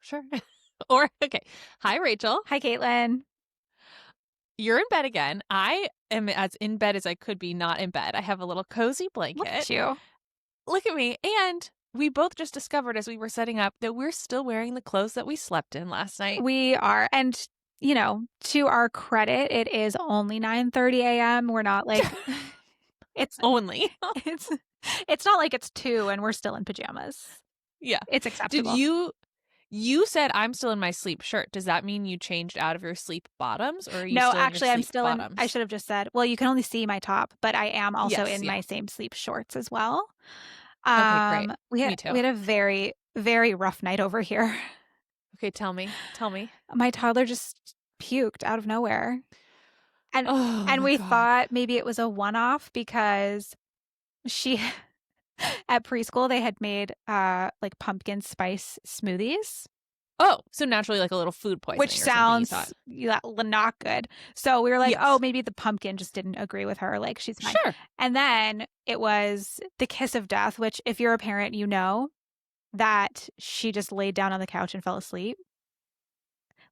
sure. Or, okay. Hi, Rachel. Hi, Caitlin. You're in bed again. I am as in bed as I could be not in bed. I have a little cozy Look at blanket. you. Look at me. And we both just discovered as we were setting up that we're still wearing the clothes that we slept in last night. We are. And, to our credit, it is only 9:30 a.m. We're not like it's Only. it's it's not like it's 2 and we're still in pajamas. Yeah. It's Did acceptable. you said I'm still in my sleep shirt. Does that mean you changed out of your sleep bottoms, or are you No, still actually, in your I'm sleep still in. bottoms? I should have just said, well, you can only see my top, but I am also Yes, in yeah. my same sleep shorts as well. Okay, great. We Me had too. we had a very, very rough night over here. Okay, tell me. My toddler just puked out of nowhere. And Oh and my we God. thought maybe it was a one-off because she at preschool they had made like pumpkin spice smoothies, Oh, so naturally like a little food poisoning which or something, you thought. sounds not good. So we were like, oh, Yes. maybe the pumpkin just didn't agree with her. Like she's fine. Sure. And then it was the kiss of death, which if you're a parent, you know that she just laid down on the couch and fell asleep,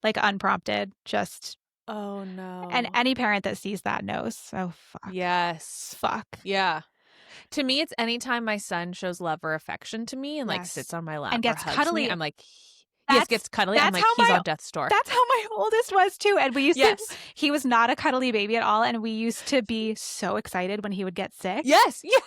like unprompted, just. Oh And no. any parent that sees that knows. Oh, fuck. Yes. Fuck. Yeah. To me, it's anytime my son shows love or affection to me and like Yes. sits on my lap And or gets hugs me, cuddly. I'm like, yes, gets cuddly. I'm That's like, how he's on death's door. That's how my oldest was too. And we used to, Yes. he was not a cuddly baby at all. And we used to be so excited when he would get sick. Yes. Yes.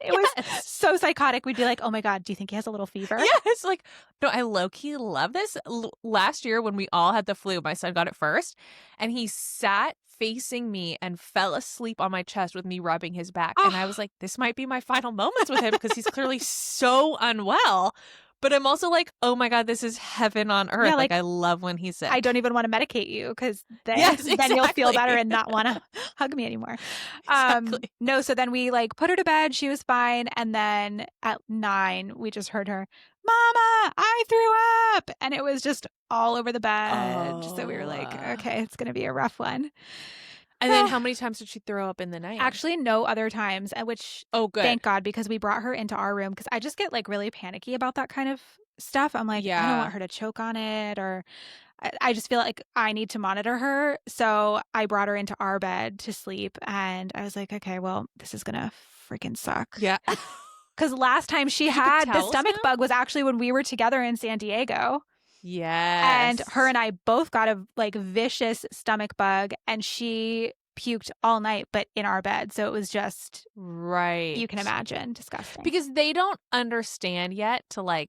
It was so psychotic. We'd be like, oh my God, do you think he has a little fever? Yes. Like, no, I low-key love this. Last year when we all had the flu, my son got it first, and he sat facing me and fell asleep on my chest with me rubbing his back. And I was like, this might be my final moments with him because he's clearly so unwell. But I'm also like, oh my God, this is heaven on earth. Yeah, like I love when he's sick. I don't even want to medicate you because then, Yes, then you'll feel exactly. better and not want to hug me anymore. Exactly. No, so then we like put her to bed. She was fine. And then at 9, we just heard her, Mama, I threw up. And it was just all over the bed. So we were like, okay, it's going to be a rough one. And then how many times did she throw up in the night? Actually, no other times, which, oh, good. Thank God, because we brought her into our room because I just get like really panicky about that kind of stuff. I'm like, I don't want her to choke on it, or I just feel like I need to monitor her. So I brought her into our bed to sleep, and I was like, okay, well, this is going to freaking suck. Yeah. Because last time she had the stomach bug was actually when we were together in San Diego. Yes. And her and I both got a like vicious stomach bug, and she puked all night, but in our bed. So it was just, right. You can imagine, disgusting. Because they don't understand yet to like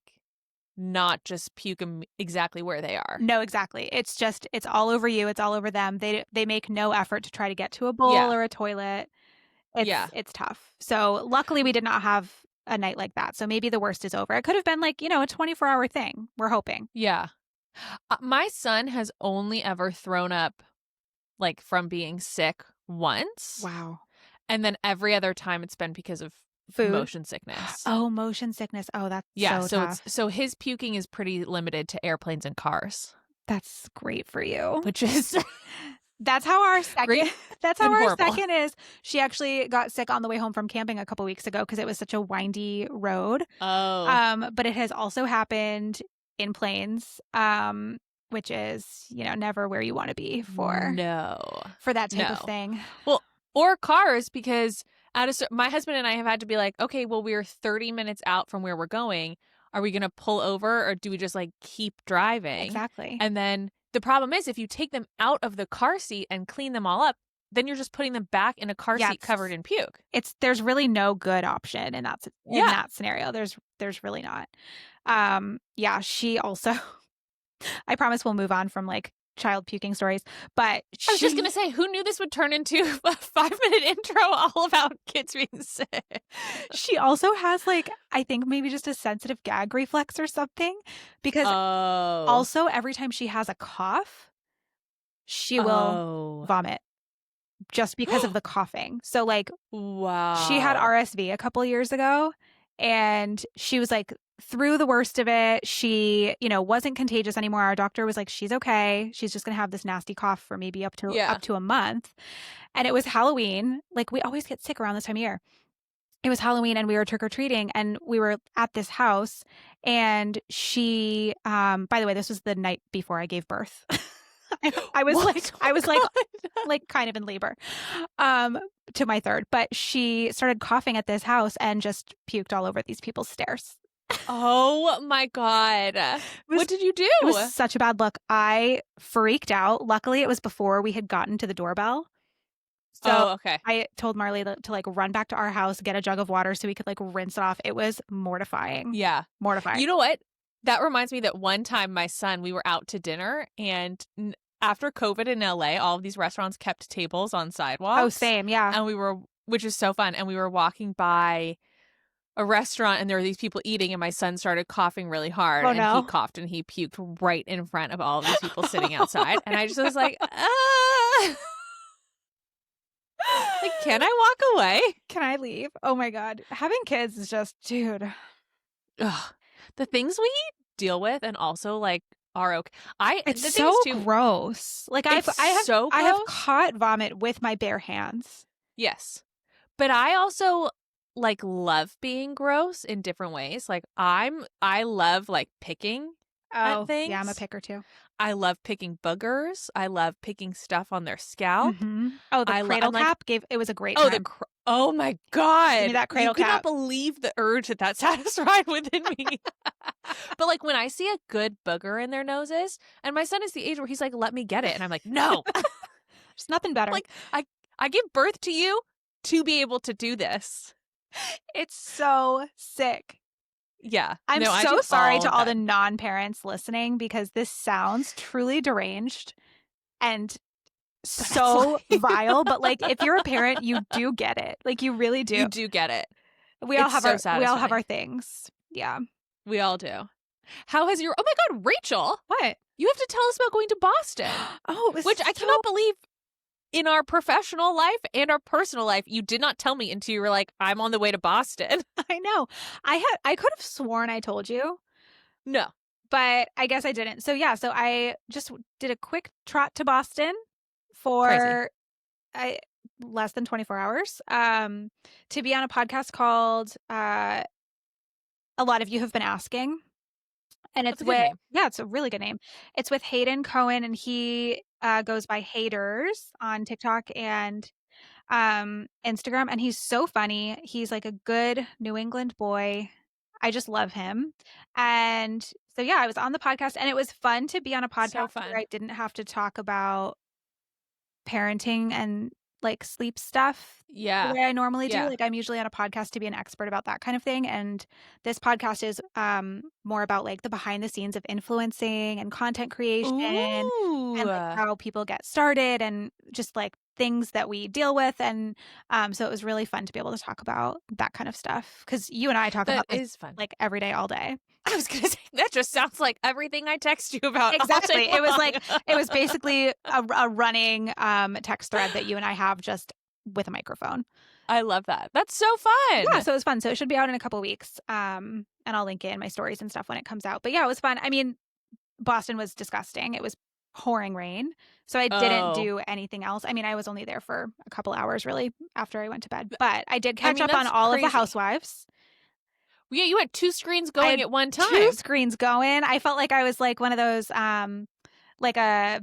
not just puke them exactly where they are. No, exactly. It's just, it's all over you. It's all over them. They make no effort to try to get to a bowl or a toilet. It's tough. So luckily we did not have a night like that. So maybe the worst is over. It could have been like, a 24-hour thing. We're hoping. Yeah. My son has only ever thrown up like from being sick once. Wow. And then every other time it's been because of food, motion sickness. Oh, motion sickness. Oh, that's so tough. So his puking is pretty limited to airplanes and cars. That's great for you. Which is that's how our second second is. She actually got sick on the way home from camping a couple weeks ago because it was such a windy road. Oh. But it has also happened in planes. Which is, never where you want to be for that type of thing. Well, or cars, because my husband and I have had to be like, okay, well, we're 30 minutes out from where we're going. Are we going to pull over, or do we just like keep driving? Exactly. And then the problem is if you take them out of the car seat and clean them all up, then you're just putting them back in a car seat covered in puke. There's really no good option in that scenario. There's really not. She also I promise we'll move on from like child puking stories, but I was just gonna say, who knew this would turn into a 5-minute intro all about kids being sick? She also has like, I think maybe just a sensitive gag reflex or something, because also every time she has a cough, she will vomit just because of the coughing. So like, wow, she had RSV a couple years ago, and she was like through the worst of it. She, wasn't contagious anymore. Our doctor was like, she's okay. She's just going to have this nasty cough for maybe up to a month. And it was Halloween. Like, we always get sick around this time of year. It was Halloween and we were trick-or-treating and we were at this house And she, by the way, this was the night before I gave birth. I was What? I was like kind of in labor, to my third, but she started coughing at this house and just puked all over these people's stairs. Oh my God. What did you do? It was such a bad look. I freaked out. Luckily, it was before we had gotten to the doorbell. So okay. I told Marley to like run back to our house, get a jug of water so we could like rinse it off. It was mortifying. Yeah. Mortifying. You know what? That reminds me that one time my son, we were out to dinner, and after COVID in LA, all of these restaurants kept tables on sidewalks. Oh, same. Yeah. And which is so fun. And we were walking by a restaurant and there were these people eating, and my son started coughing really hard. Oh, and no. he coughed and he puked right in front of all of these people sitting outside. And I just was like, like, can I walk away? Can I leave? Oh my God. Having kids is just, dude. Ugh. The things we deal with and also like are okay. It's so gross. Like I have caught vomit with my bare hands. Yes. But I also like love being gross in different ways. Like I love like picking at things. Yeah, I'm a picker too. I love picking boogers. I love picking stuff on their scalp. Mm-hmm. Oh, the cradle cap it was a great time. Oh my God. Give me that cradle cap. You could not believe the urge that satisfied within me. But like when I see a good booger in their noses, and my son is the age where he's like, let me get it. And I'm like, no. There's nothing better. Like I give birth to you to be able to do this. It's so sick. Yeah. I'm so sorry to all the non-parents listening, because this sounds truly deranged and so vile. But like, if you're a parent, you do get it. Like, you really do. You do get it. We all have our things. Yeah. We all do. How has oh my God, Rachel. What? You have to tell us about going to Boston. Oh, it was which I cannot believe. In our professional life and our personal life, you did not tell me until you were like, I'm on the way to Boston. I know. I could have sworn I told you. No. But I guess I didn't. So yeah, so I just did a quick trot to Boston for less than 24 hours to be on a podcast called A Lot of You Have Been Asking. And it's it's a really good name. It's with Hayden Cohen, and he goes by Haters on TikTok and Instagram. And he's so funny. He's like a good New England boy. I just love him. And so, yeah, I was on the podcast, and it was fun to be on a podcast where I didn't have to talk about parenting and like sleep stuff the way I normally do. Like, I'm usually on a podcast to be an expert about that kind of thing. And this podcast is more about like the behind the scenes of influencing and content creation and like how people get started and just like things that we deal with. And so it was really fun to be able to talk about that kind of stuff, because you and I talk about this like every day, all day. I was gonna say, that just sounds like everything I text you about. Exactly. It was basically a running text thread that you and I have, just with a microphone. I love that. That's so fun. Yeah, so it was fun. So it should be out in a couple weeks. And I'll link it in my stories and stuff when it comes out. But yeah, it was fun. I mean, Boston was disgusting. It was pouring rain. So I didn't do anything else. I mean, I was only there for a couple hours really after I went to bed. But I did catch up on all of the Housewives. Yeah, you had 2 screens going at one time. 2 screens going. I felt like I was like one of those like a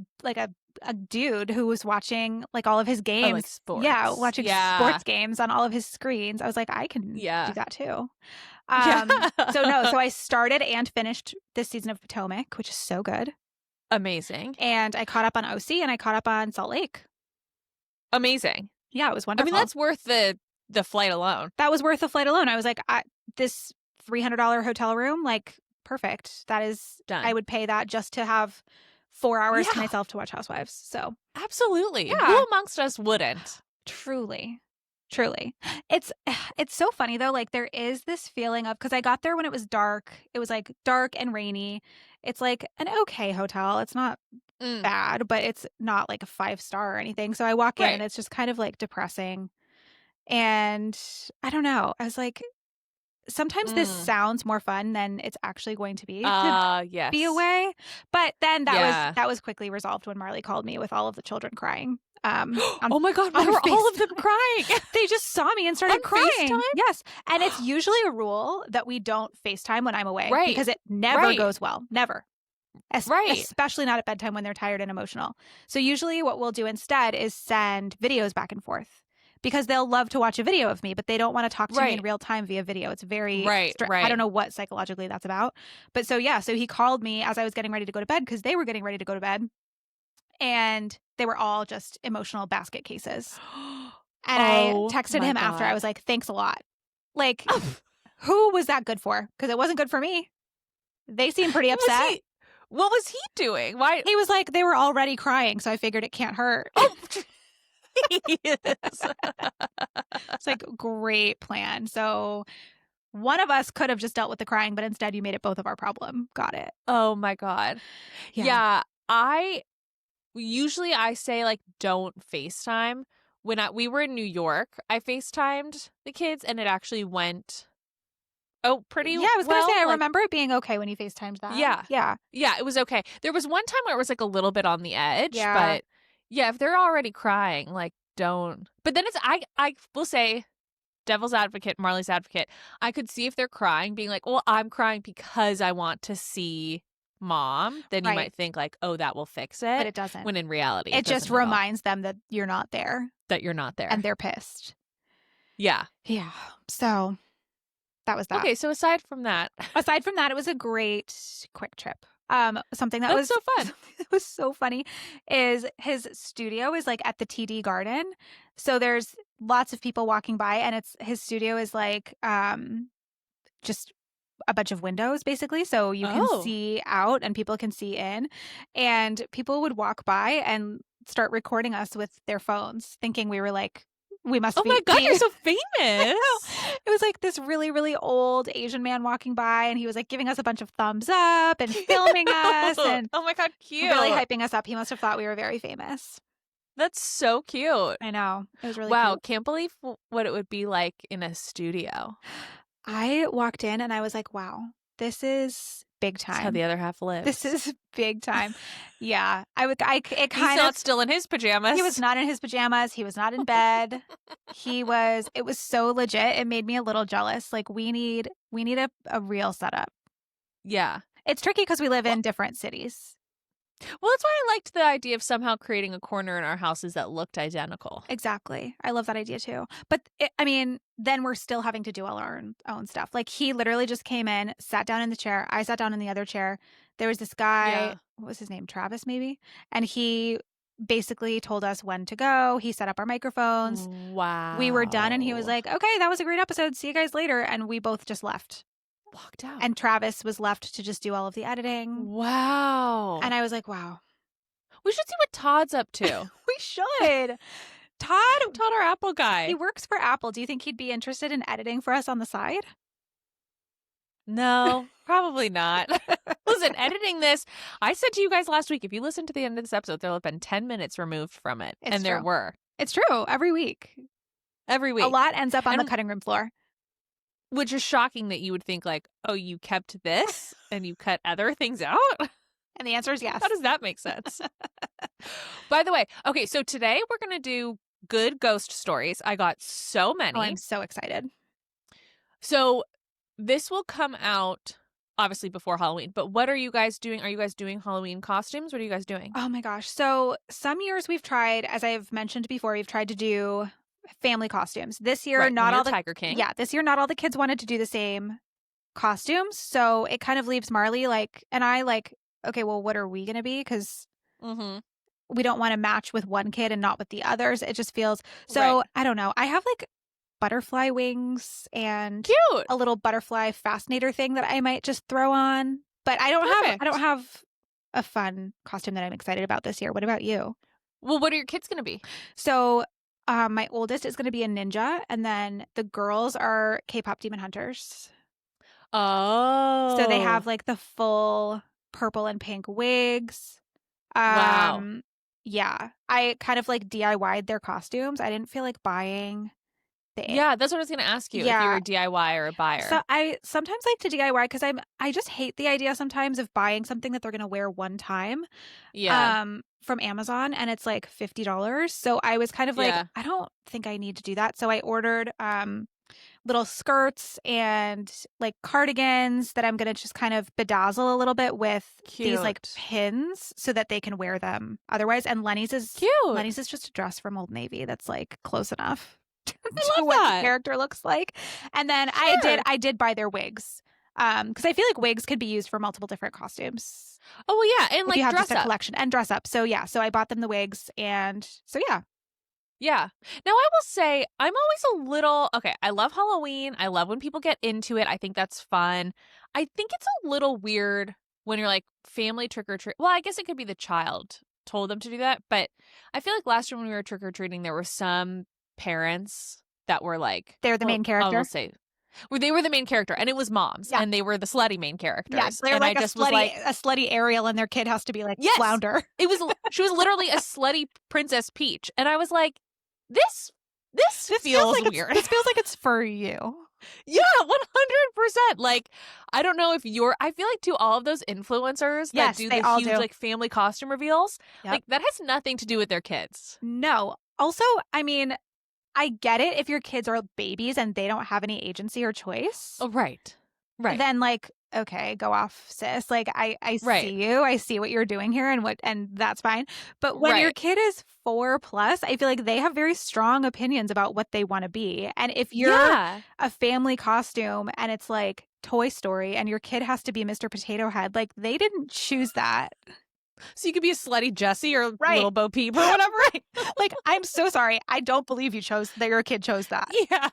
dude who was watching like all of his games. Oh, like sports. Yeah, watching sports games on all of his screens. I was like, I can do that too. So I started and finished this season of Potomac, which is so good. Amazing. And I caught up on OC and I caught up on Salt Lake. Amazing. Yeah, it was wonderful. I mean, that's worth the flight alone. That was worth the flight alone. I was like, this $300 hotel room, like, perfect. That is done. I would pay that just to have 4 hours to myself to watch Housewives. So absolutely. Yeah. Who amongst us wouldn't? Truly. It's so funny though. Like, there is this feeling of, because I got there when it was dark. It was like dark and rainy. It's like an okay hotel. It's not bad, but it's not like a 5-star or anything. So I walk in and it's just kind of like depressing. And I don't know. I was like, sometimes this sounds more fun than it's actually going to be. Be away. But then that was quickly resolved when Marley called me with all of the children crying. Oh my God, why on were all of them FaceTime. crying? They just saw me and started On crying. FaceTime? Yes. And it's usually a rule that we don't FaceTime when I'm away Right. because it never goes well. Never. Right. Especially not at bedtime when they're tired and emotional. So usually what we'll do instead is send videos back and forth because they'll love to watch a video of me, but they don't want to talk to me in real time via video. It's very, right. I don't know what psychologically that's about. But so, yeah, so he called me as I was getting ready to go to bed because they were getting ready to go to bed. And they were all just emotional basket cases. And I texted him after. I was like, thanks a lot. Like, who was that good for? Because it wasn't good for me. They seemed pretty upset. What was he doing? Why? He was like, they were already crying, so I figured it can't hurt. Oh, it's like, great plan. So one of us could have just dealt with the crying, but instead you made it both of our problem. Got it. Oh my God. Yeah. Usually I say like, don't FaceTime. When we were in New York, I FaceTimed the kids and it actually went pretty well. Yeah, I was going to say, I remember it being okay when you FaceTimed that. Yeah. Yeah. Yeah, it was okay. There was one time where it was like a little bit on the edge, Yeah. but yeah, if they're already crying, like don't. But then it's, I will say, devil's advocate, Marley's advocate, I could see if they're crying, being like, well, I'm crying because I want to see Mom. Then you might think like, oh, that will fix it. But it doesn't. When in reality, it just reminds them that you're not there. That you're not there. And they're pissed. Yeah. Yeah. So that was that. Okay, so aside from that, it was a great quick trip. Something that was so fun. It was so funny is his studio is like at the TD Garden. So there's lots of people walking by and his studio is like just a bunch of windows basically. So you can see out and people can see in. And people would walk by and start recording us with their phones, thinking we were like, we must be. Oh my God, you're so famous. It was like this really, really old Asian man walking by and he was like giving us a bunch of thumbs up and filming us. And oh my God, cute. Really hyping us up. He must have thought we were very famous. That's so cute. I know. It was really wow, cute. Can't believe what it would be like in a studio. I walked in and I was like, wow, this is big time. That's how the other half lives. This is big time. Yeah. He's not still in his pajamas. He was not in his pajamas. He was not in bed. It was so legit. It made me a little jealous. Like we need a real setup. Yeah. It's tricky because we live in different cities. Well, that's why I liked the idea of somehow creating a corner in our houses that looked identical. Exactly. I love that idea too. But then we're still having to do all our own stuff. Like he literally just came in, sat down in the chair. I sat down in the other chair. There was this guy, what was his name? Travis, maybe? And he basically told us when to go. He set up our microphones. Wow. We were done and he was like, okay, that was a great episode. See you guys later. And we both just left. Walked out. And Travis was left to just do all of the editing. Wow. And I was like, wow. We should see what Todd's up to. We should. Todd, our Apple guy. He works for Apple. Do you think he'd be interested in editing for us on the side? No, probably not. Listen, editing this, I said to you guys last week, if you listen to the end of this episode, there'll have been 10 minutes removed from it. It's true. There were. It's true. Every week. A lot ends up on the cutting room floor. Which is shocking that you would think like, oh, you kept this and you cut other things out? And the answer is yes. How does that make sense? By the way, okay, so today we're going to do good ghost stories. I got so many. Oh, I'm so excited. So this will come out obviously before Halloween, but what are you guys doing? Are you guys doing Halloween costumes? What are you guys doing? Oh my gosh. So some years we've tried, as I've mentioned before, we've tried to do family costumes. This year, not all the Tiger King. Yeah, this year not all the kids wanted to do the same costumes, so it kind of leaves Marley and I okay, well, what are we gonna be? Because we don't want to match with one kid and not with the others. It just feels so. I don't know. I have butterfly wings and cute a little butterfly fascinator thing that I might just throw on, but I don't have a fun costume that I'm excited about this year. What about you? Well, what are your kids gonna be? So. My oldest is going to be a ninja, and then the girls are K-pop demon hunters. Oh. So they have the full purple and pink wigs. Wow. Yeah. I kind of DIY'd their costumes. I didn't feel like buying Yeah, that's what I was going to ask you, if you're a DIY or a buyer. So I sometimes like to DIY because I just hate the idea sometimes of buying something that they're going to wear one time. Yeah. From Amazon, and it's like $50. So I was kind of like, I don't think I need to do that. So I ordered little skirts and like cardigans that I'm going to just kind of bedazzle a little bit with these like pins so that they can wear them otherwise. And Lenny's is cute. Lenny's is just a dress from Old Navy that's like close enough to love what that. the character looks like. And then I did buy their wigs. Because I feel like wigs could be used for multiple different costumes. Oh, well, yeah. And if like you have dress just a up. collection and dress up. So yeah, so I bought them the wigs, and so yeah. Yeah. Now, I will say I'm always a little, okay, I love Halloween. I love when people get into it. I think that's fun. I think it's a little weird when you're like family trick or treat. Well, I guess it could be the child told them to do that. But I feel like last year when we were trick or treating, there were some parents that were like, they're the main character. I will say, well, they were the main character, and it was moms, and they were the slutty main characters. Yeah, they're and like I a just was like a slutty Ariel, and their kid has to be like Flounder. She was literally a slutty Princess Peach, and I was like, this feels like weird. This feels like it's for you. Yeah, 100%. Like, I don't know if I feel like to all of those influencers that do the huge like family costume reveals, like that has nothing to do with their kids. No. Also, I mean, I get it if your kids are babies and they don't have any agency or choice. Oh, right. Right. Then like, okay, go off, sis. Like I see you. I see what you're doing here and that's fine. But when your kid is 4+, I feel like they have very strong opinions about what they want to be. And if you're a family costume and it's like Toy Story and your kid has to be Mr. Potato Head, like they didn't choose that. So you could be a slutty Jessie or Little Bo Peep or whatever. Like, I'm so sorry. I don't believe your kid chose that. Yeah.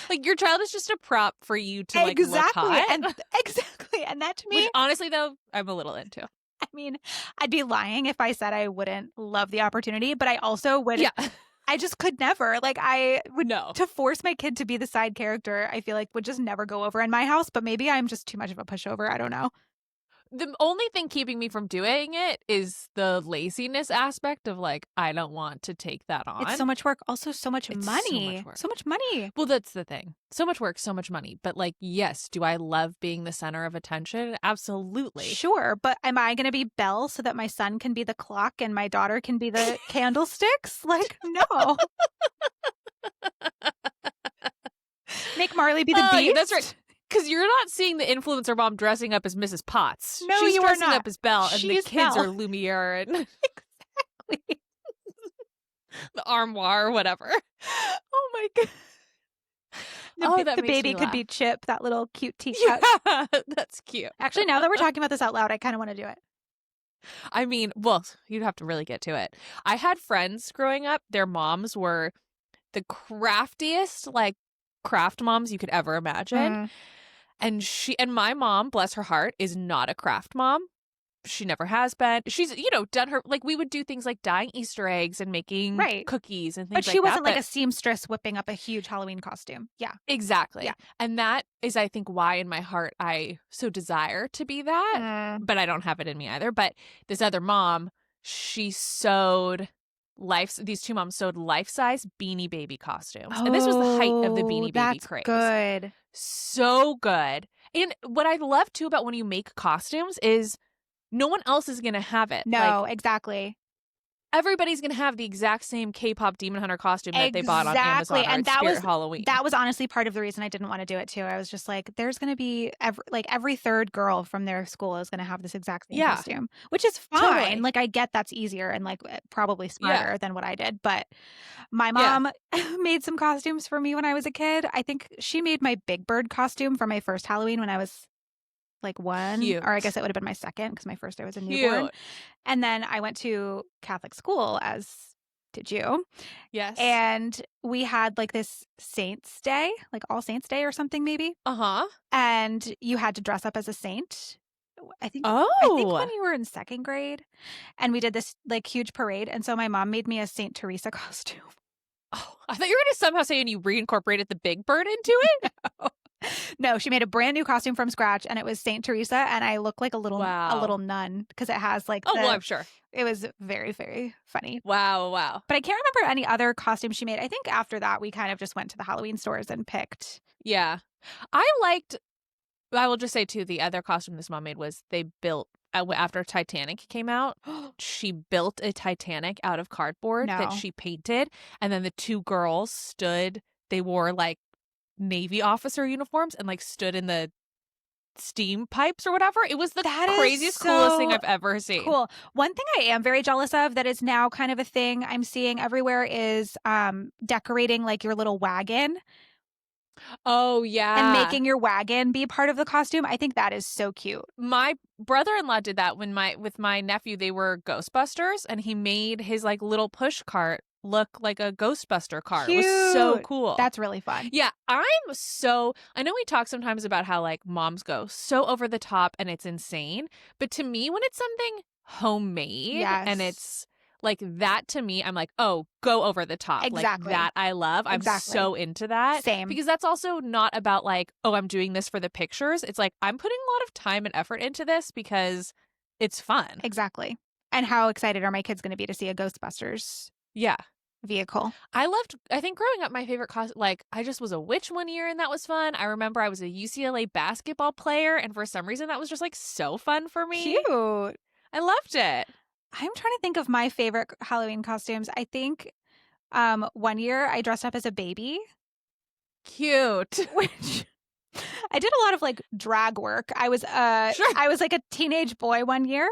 Like, your child is just a prop for you to like look hot. Exactly. And that to me, which, honestly, though, I'm a little into. I mean, I'd be lying if I said I wouldn't love the opportunity, but I also would. Yeah. I just could never. Like, I would to force my kid to be the side character, I feel like would just never go over in my house. But maybe I'm just too much of a pushover. I don't know. The only thing keeping me from doing it is the laziness aspect of like, I don't want to take that on. It's so much work. Also, so much money. So much money. Well, that's the thing. So much work, so much money. But like, yes, do I love being the center of attention? Absolutely. Sure. But am I going to be Belle so that my son can be the clock and my daughter can be the candlesticks? Like, no. Make Marley be the beast? Yeah, that's right. Because you're not seeing the influencer mom dressing up as Mrs. Potts. No, she's you dressing are not. up as Belle, and the kids Belle. are Lumiere and exactly the armoire or whatever. Oh my god! The baby could be Chip, that little cute teacup. Yeah, that's cute. Actually, now that we're talking about this out loud, I kind of want to do it. I mean, well, you'd have to really get to it. I had friends growing up; their moms were the craftiest, like craft moms you could ever imagine. And my mom, bless her heart, is not a craft mom. She never has been. She's, done her, like, we would do things like dyeing Easter eggs and making cookies and things like that. But she wasn't like a seamstress whipping up a huge Halloween costume. Yeah. Exactly. Yeah. And that is, I think, why in my heart I so desire to be that. But I don't have it in me either. But this other mom, she sewed these two moms sewed life-size Beanie Baby costumes. And this was the height of the Beanie Baby craze. Good. So good. And what I love too about when you make costumes is no one else is going to have it. No, exactly. Everybody's going to have the exact same K-pop Demon Hunter costume that they bought on Amazon or that was Halloween. That was honestly part of the reason I didn't want to do it too. I was just like, there's going to be every third girl from their school is going to have this exact same costume, which is fine. Totally. Like, I get that's easier and like probably smarter than what I did. But my mom made some costumes for me when I was a kid. I think she made my Big Bird costume for my first Halloween when I was like 1. Cute. Or I guess it would have been my second because my first I was a newborn. Cute. And then I went to Catholic school, as did you. Yes. And we had like this Saints Day, like All Saints Day or something maybe. Uh-huh. And you had to dress up as a saint. I think when you were in 2nd grade. And we did this like huge parade. And so my mom made me a Saint Teresa costume. Oh, I thought you were going to somehow say and you reincorporated the Big Bird into it. No. No, she made a brand new costume from scratch, and it was Saint Teresa, and I look like a little nun because it has like Oh, well, I'm the. sure. It was very, very funny. Wow. But I can't remember any other costumes she made. I think after that, we kind of just went to the Halloween stores and picked. Yeah. I will just say, too, the other costume this mom made was they built, after Titanic came out, she built a Titanic out of cardboard that No. she painted. And then the two girls stood, they wore like Navy officer uniforms and like stood in the steam pipes or whatever. It was the craziest, coolest thing I've ever seen. Cool. One thing I am very jealous of that is now kind of a thing I'm seeing everywhere is decorating like your little wagon. Oh, yeah. And making your wagon be part of the costume. I think that is so cute. My brother-in-law did that with my nephew. They were Ghostbusters, and he made his like little push cart look like a Ghostbuster car. Cute. It was so cool. That's really fun. Yeah, I know we talk sometimes about how like moms go so over the top and it's insane, but to me when it's something homemade and it's like that, to me I'm like, oh, go over the top. Exactly. Like that I love. I'm so into that. Same. Because that's also not about like, oh, I'm doing this for the pictures. It's like I'm putting a lot of time and effort into this because it's fun. Exactly. And how excited are my kids going to be to see a Ghostbusters vehicle? I think growing up, my favorite costume, like I just was a witch one year and that was fun. I remember I was a UCLA basketball player and for some reason that was just like so fun for me. Cute. I loved it. I'm trying to think of my favorite Halloween costumes. I think one year I dressed up as a baby. Cute. Which I did a lot of like drag work. I was I was like a teenage boy one year.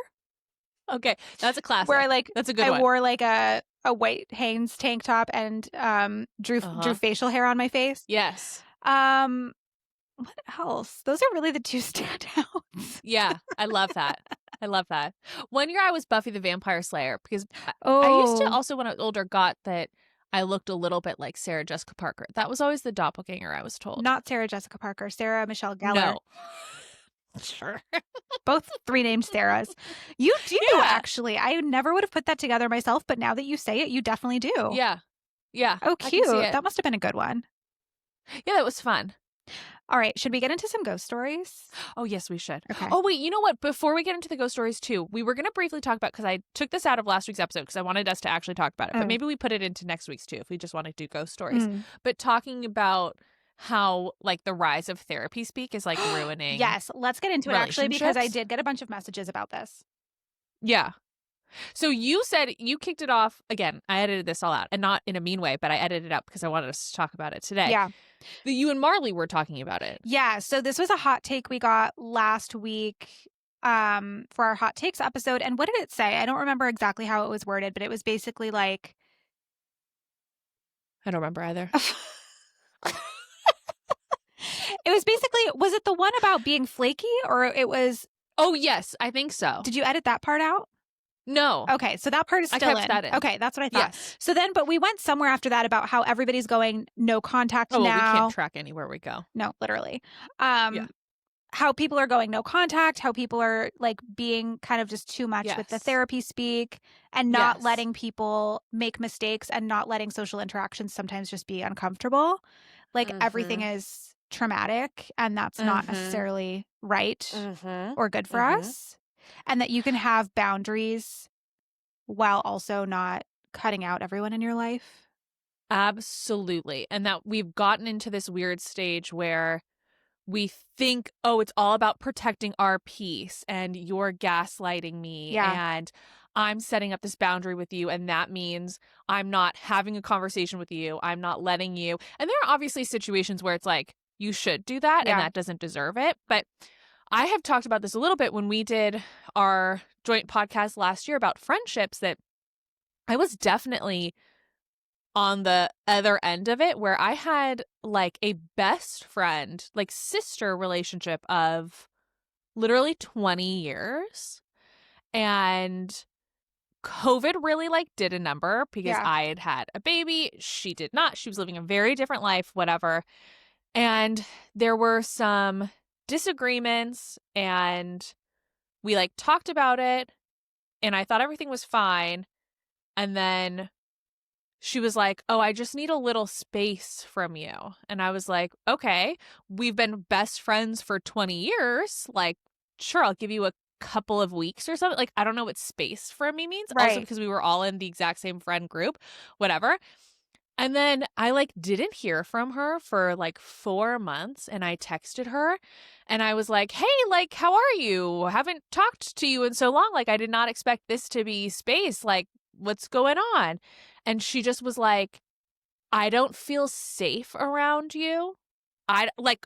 Okay, that's a classic. Where that's a good one. I wore like a white Hanes tank top and drew facial hair on my face. Yes. What else? Those are really the two standouts. Yeah, I love that. I love that. One year I was Buffy the Vampire Slayer because I used to also, when I was older, got that I looked a little bit like Sarah Jessica Parker. That was always the doppelganger, I was told. Not Sarah Jessica Parker, Sarah Michelle Gellar. No. Sure. Both 3 named Sarahs. You do, actually. I never would have put that together myself, but now that you say it, you definitely do. Yeah. Yeah. Oh, cute. That must have been a good one. Yeah, that was fun. All right. Should we get into some ghost stories? Oh, yes, we should. Okay. Oh, wait. You know what? Before we get into the ghost stories, too, we were going to briefly talk about, because I took this out of last week's episode because I wanted us to actually talk about it. But maybe we put it into next week's, too, if we just want to do ghost stories. But talking about how, like, the rise of therapy speak is, like, ruining. Yes. Let's get into it, actually, because I did get a bunch of messages about this. Yeah. So you said you kicked it off. Again, I edited this all out, and not in a mean way, but I edited it up because I wanted us to talk about it today. Yeah. That you and Marley were talking about it. Yeah. So this was a hot take we got last week for our hot takes episode. And what did it say? I don't remember exactly how it was worded, but it was basically like. I don't remember either. It was basically, was it the one about being flaky, or it was? Oh, yes, I think so. Did you edit that part out? No. Okay, so that part is still I kept that in. Okay, that's what I thought. Yes. So then, but we went somewhere after that about how everybody's going no contact now. Oh, well, we can't track anywhere we go. No, literally. How people are going no contact, how people are like being kind of just too much with the therapy speak and not letting people make mistakes and not letting social interactions sometimes just be uncomfortable. Like everything is traumatic and that's not necessarily right or good for us. And that you can have boundaries while also not cutting out everyone in your life. Absolutely. And that we've gotten into this weird stage where we think, oh, it's all about protecting our peace and you're gaslighting me and I'm setting up this boundary with you. And that means I'm not having a conversation with you. I'm not letting you. And there are obviously situations where it's like, you should do that and that doesn't deserve it. But I have talked about this a little bit when we did our joint podcast last year about friendships, that I was definitely on the other end of it, where I had like a best friend, like sister relationship of literally 20 years. And COVID really like did a number because I had had a baby. She did not. She was living a very different life, whatever. And there were some disagreements and we like talked about it and I thought everything was fine. And then she was like, "Oh, I just need a little space from you." And I was like, "Okay, we've been best friends for 20 years. Like, sure, I'll give you a couple of weeks or something." Like, I don't know what space from me means. Also, Right. because we were all in the exact same friend group, whatever. And then I like didn't hear from her for like 4 months, and I texted her and I was like, "Hey, like how are you? Haven't talked to you in so long. Like I did not expect this to be space. Like what's going on?" And she just was like, "I don't feel safe around you." I like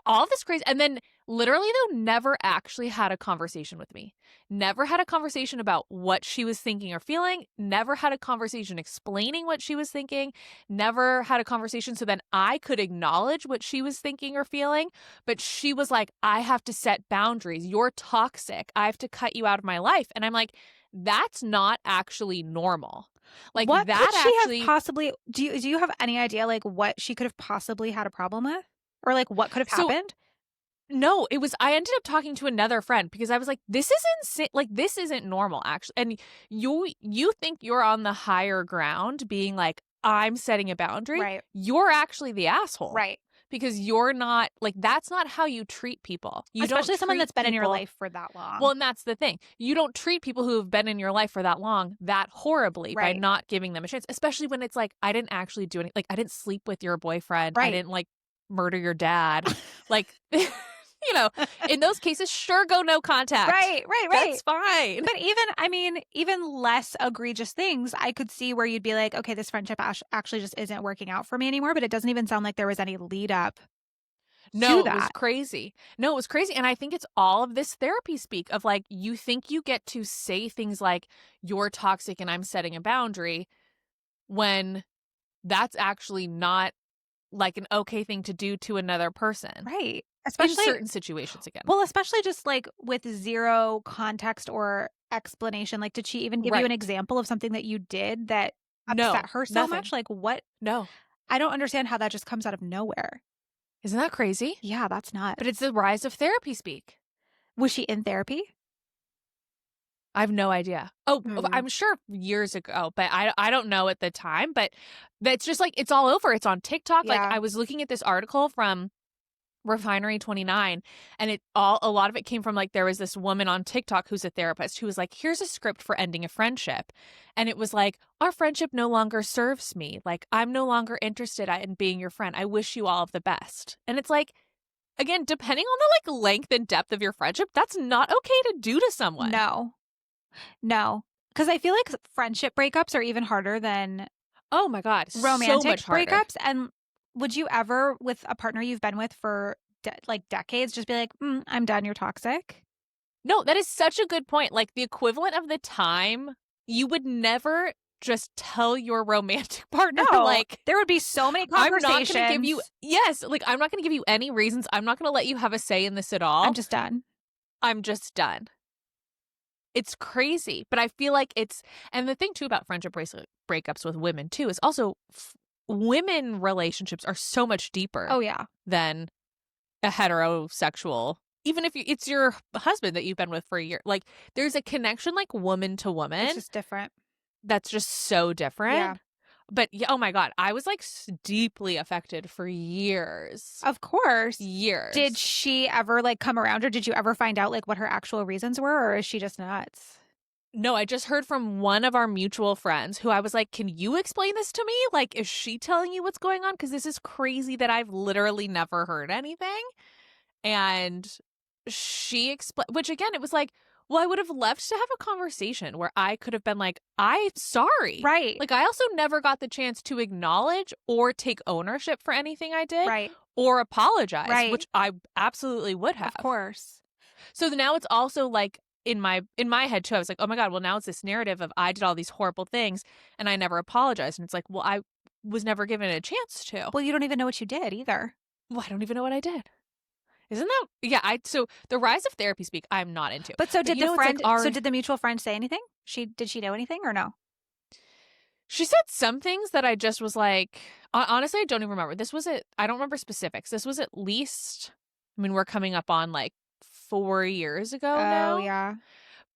all this crazy. And then literally, though, never actually had a conversation with me. Never had a conversation about what she was thinking or feeling. Never had a conversation explaining what she was thinking. Never had a conversation so then I could acknowledge what she was thinking or feeling. But she was like, "I have to set boundaries. You're toxic. I have to cut you out of my life." And I'm like, that's not actually normal. Like What could that she have actually. possibly do you have any idea like what she could have possibly had a problem with? Or like what could have So happened? no, it was I ended up talking to another friend because I was like, "This is insane. Like this isn't normal actually." And you think you're on the higher ground being like, "I'm setting a boundary." Right. You're actually the asshole. Right. Because you're not like that's not how you treat people. You don't Especially someone treat that's been in your people. life for that Well, long. and that's the thing. You don't treat people who have been in your life for that long that horribly by Right. not giving them a chance, especially when it's like I didn't actually do anything. Like I didn't sleep with your boyfriend. I Right. didn't like murder your dad. Like in those cases, sure, go no contact. Right, right, right. That's fine. But even, I mean, even less egregious things, I could see where you'd be like, okay, this friendship actually just isn't working out for me anymore. But it doesn't even sound like there was any lead up to No, it was that. crazy. No, it was crazy. And I think it's all of this therapy speak of like, you think you get to say things like, "You're toxic and I'm setting a boundary," when that's actually not like an okay thing to do to another person Right. in Especially, certain situations again. well, especially just like with zero context or explanation. Like, did she even give you an Right. example of something that you did that upset No, her so much? nothing. Like, what? No. I don't understand how that just comes out of nowhere. Isn't that crazy? Yeah, that's nuts. But it's the rise of therapy speak. Was she in therapy? I have no idea. Oh, Hmm. I'm sure years ago, but I don't know at the time. But that's just like it's all over. It's on TikTok. Like Yeah. I was looking at this article from Refinery 29, and a lot of it came from like there was this woman on TikTok who's a therapist who was like, "Here's a script for ending a friendship." And it was like, "Our friendship no longer serves me. Like I'm no longer interested in being your friend. I wish you all of the best." And it's like, again, depending on the like length and depth of your friendship, that's not okay to do to someone. No. No, because I feel like friendship breakups are even harder than Oh my God, so romantic much harder. breakups. And would you ever, with a partner you've been with for like decades, just be like, I'm done, you're toxic? No, that is such a good point. Like the equivalent of the time you would never just tell your romantic partner, No, like, there would be so many "I'm not going to give you," conversations. yes, like, "I'm not going to give you any reasons. I'm not going to let you have a say in this at I'm all. just done. I'm just done." It's crazy, but I feel like it's, and the thing too about friendship breakups with women too is also women relationships are so much deeper Oh, yeah. than a heterosexual. Even if it's your husband that you've been with for a year, like there's a connection like woman to It's woman just different. that's just so Yeah. different. But yeah, oh my God, I was like deeply affected for years. Of course. Did Years. she ever like come around or did you ever find out like what her actual reasons were or is she just nuts? No, I just heard from one of our mutual friends who I was like, "Can you explain this to me? Like, is she telling you what's going on? Because this is crazy that I've literally never heard anything." And she explained, which again, it was like, well, I would have loved to have a conversation where I could have been like, "I'm sorry." Right. Like, I also never got the chance to acknowledge or take ownership for anything I did Right. or apologize, Right. which I absolutely would Of have. course. So now it's also like in my head too, I was like, "Oh my God, well now it's this narrative of I did all these horrible things and I never apologized." And it's like, well, I was never given a chance to. Well, you don't even know what you did either. Well, I don't even know what I did. Isn't that yeah, so the rise of therapy speak I'm not into. But so But did you know it's like so our did the mutual friend say anything? Did she know anything or no? she said some things that I just was like honestly I don't even remember. I don't remember specifics. This was at least, I mean, we're coming up on like 4 years ago Oh, now. yeah.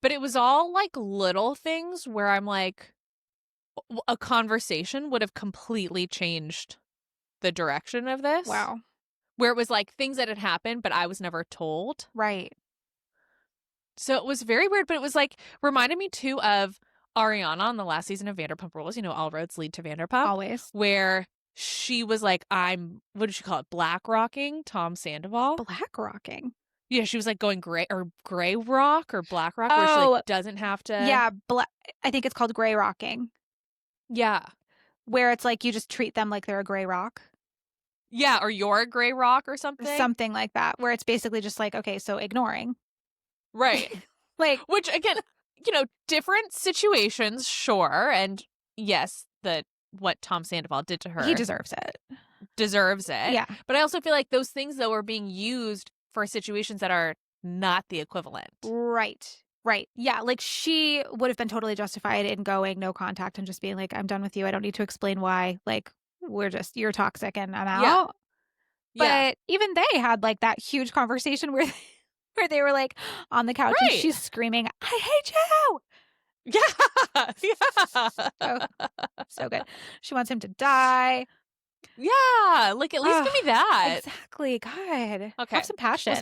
But it was all like little things where I'm like, a conversation would have completely changed the direction of this. Wow. Where it was like things that had happened, but I was never told. Right. So it was very weird, but it was like reminded me too of Ariana on the last season of Vanderpump Rules, all roads lead to Vanderpump. Always. Where she was like, what did she call it? Black rocking Tom Sandoval. Black rocking. Yeah, she was like going gray rock or black rock, where she like doesn't have to. Yeah, I think it's called gray rocking. Yeah. Where it's like you just treat them like they're a gray rock. Yeah, or you're a gray rock or something. Something like that, where it's basically just like, okay, so ignoring. Right. Like, which again, different situations, sure. And yes, what Tom Sandoval did to her. He deserves it. Yeah. But I also feel like those things, though, are being used for situations that are not the equivalent. Right. Yeah. Like she would have been totally justified in going no contact and just being like, I'm done with you. I don't need to explain why. Like, you're toxic and I'm out. But even they had like that huge conversation where they were like on the couch and she's screaming, I hate you. Yeah. So good. She wants him to die. Yeah. Like, at least give me that. Exactly. God. Okay. Have some passion.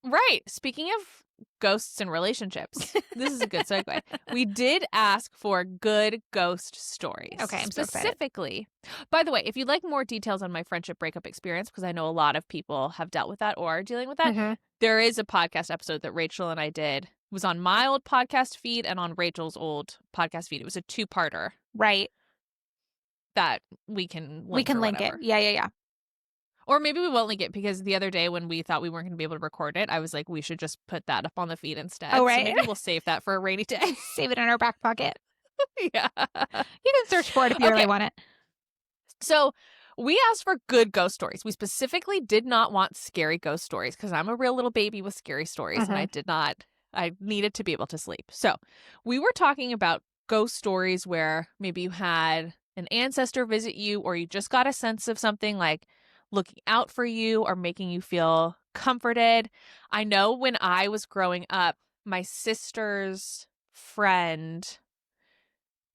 Well, speaking of ghosts and relationships, this is a good segue. We did ask for good ghost stories. Okay, I'm so excited. Specifically, by the way, if you'd like more details on my friendship breakup experience, because I know a lot of people have dealt with that or are dealing with that, there is a podcast episode that Rachel and I did. It was on my old podcast feed and on Rachel's old podcast feed. It was a 2-parter. Right. That we can link it. Yeah. Or maybe we won't link it, because the other day when we thought we weren't going to be able to record it, I was like, we should just put that up on the feed instead. Oh, right. So maybe we'll save that for a rainy day. Save it in our back pocket. Yeah. You can search for it if you really want it. So we asked for good ghost stories. We specifically did not want scary ghost stories, because I'm a real little baby with scary stories, and I needed to be able to sleep. So we were talking about ghost stories where maybe you had an ancestor visit you, or you just got a sense of something like looking out for you or making you feel comforted. I know when I was growing up, my sister's friend,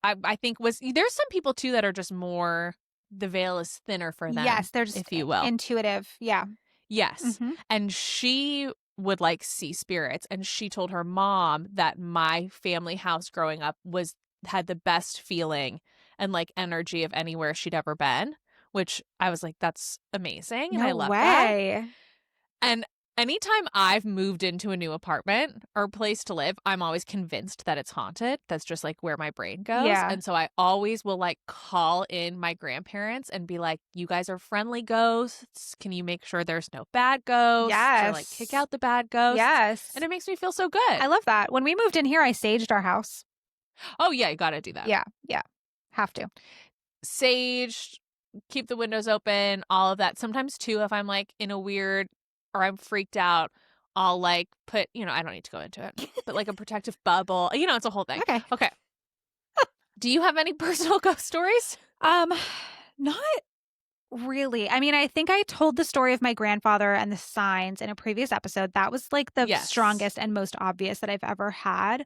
I think there's some people too that are just more, the veil is thinner for them. Yes, they're just, if you will, intuitive. Yeah. Yes. And she would like see spirits, and she told her mom that my family house growing up had the best feeling and like energy of anywhere she'd ever been, which I was like, that's amazing. And I love that. And anytime I've moved into a new apartment or place to live, I'm always convinced that it's haunted. That's just like where my brain goes. Yeah. And so I always will like call in my grandparents and be like, you guys are friendly ghosts. Can you make sure there's no bad ghosts? Yes. Or like kick out the bad ghosts? Yes. And it makes me feel so good. I love that. When we moved in here, I saged our house. Oh, yeah. You got to do that. Yeah. Have to. Sage, keep the windows open, all of that. Sometimes too, if I'm like in a weird or I'm freaked out, I'll like put, I don't need to go into it, but like a protective bubble. It's a whole thing. Okay. Do you have any personal ghost stories? Not really. I mean, I think I told the story of my grandfather and the signs in a previous episode. That was like the strongest and most obvious that I've ever had.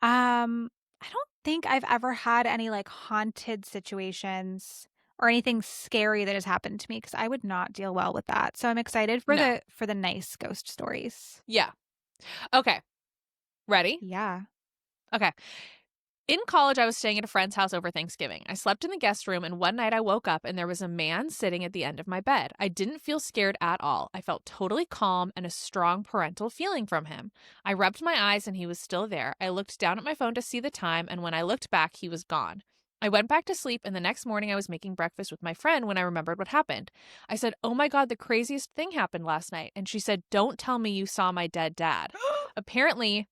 I don't think I've ever had any like haunted situations or anything scary that has happened to me, because I would not deal well with that. So I'm excited for the nice ghost stories. Yeah. Okay. Ready? Yeah. Okay. In college, I was staying at a friend's house over Thanksgiving. I slept in the guest room, and one night I woke up and there was a man sitting at the end of my bed. I didn't feel scared at all. I felt totally calm and a strong parental feeling from him. I rubbed my eyes and he was still there. I looked down at my phone to see the time, and when I looked back, he was gone. I went back to sleep, and the next morning I was making breakfast with my friend when I remembered what happened. I said, "Oh my God, the craziest thing happened last night." And she said, "Don't tell me you saw my dead dad." Apparently,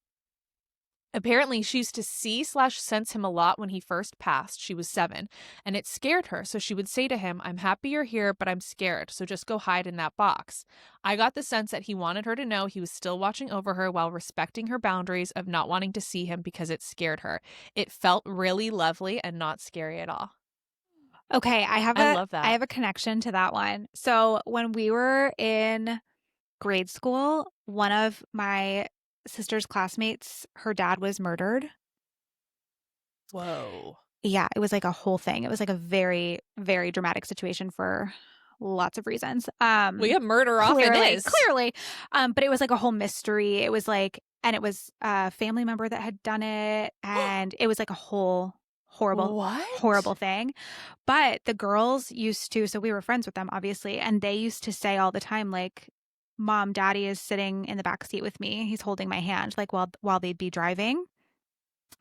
she used to see/sense him a lot when he first passed. She was 7, and it scared her. So she would say to him, "I'm happy you're here, but I'm scared. So just go hide in that box." I got the sense that he wanted her to know he was still watching over her while respecting her boundaries of not wanting to see him because it scared her. It felt really lovely and not scary at all. Okay, I love that. I have a connection to that one. So when we were in grade school, one of my sister's classmates, her dad was murdered. Whoa. Yeah, it was like a whole thing. It was like a very, very dramatic situation for lots of reasons. We have murder off in Clearly, this. clearly. But it was like a whole mystery. It was like, and it was a family member that had done it, and it was like a whole horrible, What? horrible thing. But the girls used to, so we were friends with them, obviously, and they used to say all the time, like, Mom, Daddy is sitting in the back seat with me. He's holding my hand, like while they'd be driving.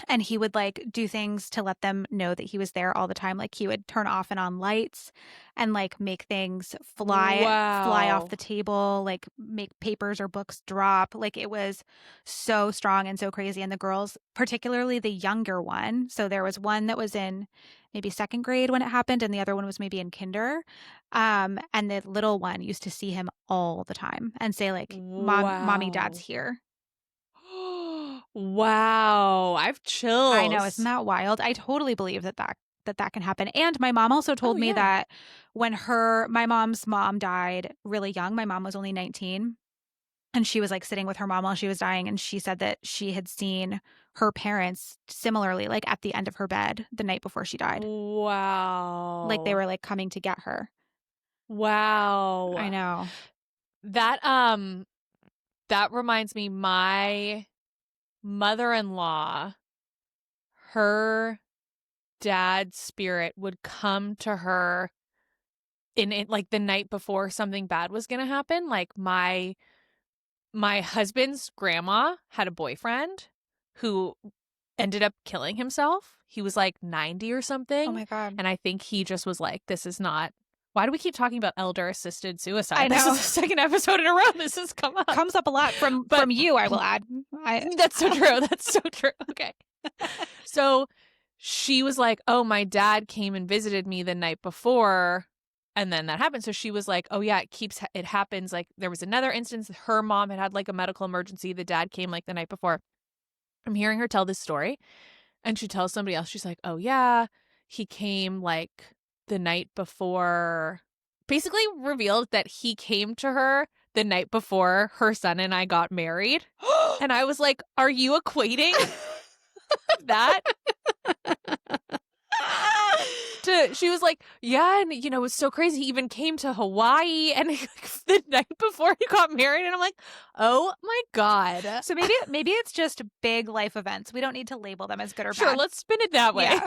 And he would like do things to let them know that he was there all the time. Like he would turn off and on lights and like make things fly off Wow. the table, like make papers or books drop. Like it was so strong and so crazy. And the girls, particularly the younger one, so there was one that was in maybe second grade when it happened, and the other one was maybe in kinder. And the little one used to see him all the time and say, like, Mommy, Dad's Wow. here. Wow. I have I know, isn't chills. that wild? I totally believe that can happen. And my mom also Oh, told me yeah. that when my mom's mom died really young, my mom was only 19, and she was like sitting with her mom while she was dying, and she said that she had seen her parents similarly, like at the end of her bed the night before she died. Like they Wow. were like coming to get her. I Wow. know. That that reminds me, my mother-in-law, her dad's spirit would come to her in it like the night before something bad was gonna happen. Like my husband's grandma had a boyfriend who ended up killing himself. He was like 90 or Oh something. my God. And I think he just was like, this is not. Why do we keep talking about elder assisted suicide? I This know. is the second episode in a row this has come up. Comes up a lot from you, I will add. That's so true. That's so true. Okay. So she was like, oh, my dad came and visited me the night before. And then that happened. So she was like, oh, yeah, it happens. Like there was another instance. Her mom had like a medical emergency. The dad came like the night before. I'm hearing her tell this story. And she tells somebody else, she's like, oh, yeah, he came like the night before, basically revealed that he came to her the night before her son and I got married. And I was like, are you equating that? She was like, yeah, and it was so crazy. He even came to Hawaii and the night before he got married. And I'm like, oh my God. So maybe it's just big life events. We don't need to label them as good or bad. Sure, let's spin it that way. Yeah.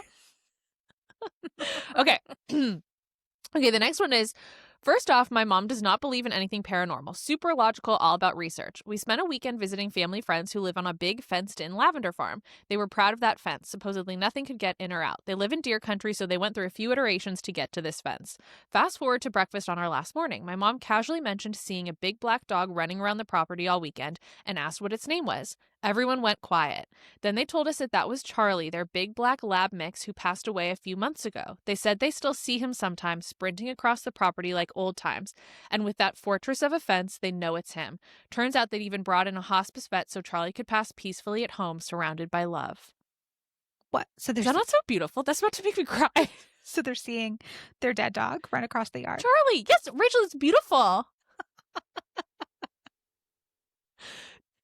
Okay. Okay, the next one is, first off, my mom does not believe in anything paranormal. Super logical, all about research. We spent a weekend visiting family friends who live on a big fenced-in lavender farm. They were proud of that fence. Supposedly nothing could get in or out. They live in deer country, so they went through a few iterations to get to this fence. Fast forward to breakfast on our last morning. My mom casually mentioned seeing a big black dog running around the property all weekend and asked what its name was. Everyone went quiet. Then they told us that was Charlie, their big black lab mix who passed away a few months ago. They said they still see him sometimes sprinting across the property like old times. And with that fortress of a fence, they know it's him. Turns out they'd even brought in a hospice vet so Charlie could pass peacefully at home surrounded by love. What? So Is that not so beautiful? That's about to make me cry. So they're seeing their dead dog run across the yard. Charlie! Yes, Rachel, it's beautiful.